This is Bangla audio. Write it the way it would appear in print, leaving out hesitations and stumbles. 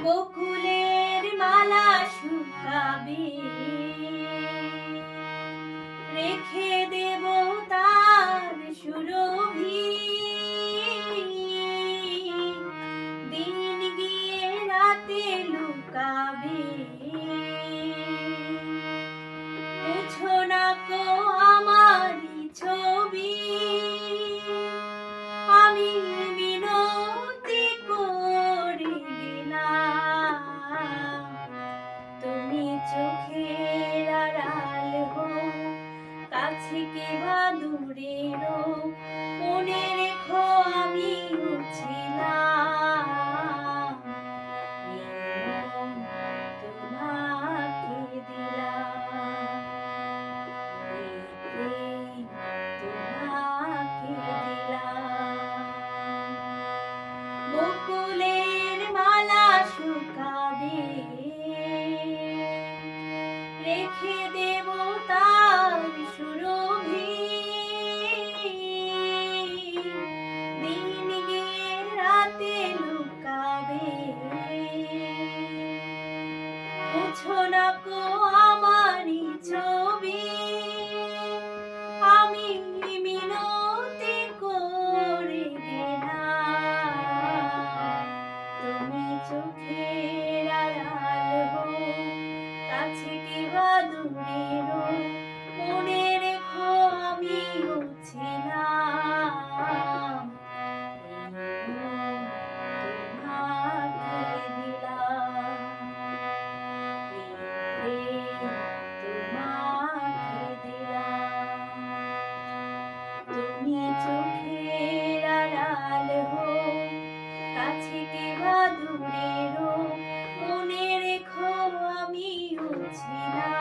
বকুলের মালা শুকাবে, রেখে দেব তার সুরভি। দিন গিয়ে রাতে লুকাবে, মুছো না কো আমারই ছবি। আমি মিনতি করে গেলাম, তুমি চোখের আড়াল হও, কাছে কে বা দূরেরও মনে রেখো আমিও ছিলাম। এই মন তোমাকে দিলাম, এই প্রেম তোমাকে দিলাম। বকুলের মালা শুকাবে, রেখে দেব তার সুরভি। দিন গিয়ে রাতে লুকাবে, মুছো না কো আমারই ছবি। আমি মিনতি করে গেলাম, তুমি চোখের আড়াল হও, কাছে কে বা দূরেরও মনে রেখো আমিও ছিলাম। এই মন তোমাকে দিলাম, এই প্রেম তোমাকে দিলাম। তুমি চোখের আড়াল হও, কাছে কে বা দূরেরও মনে রেখো আমিও ছিলাম।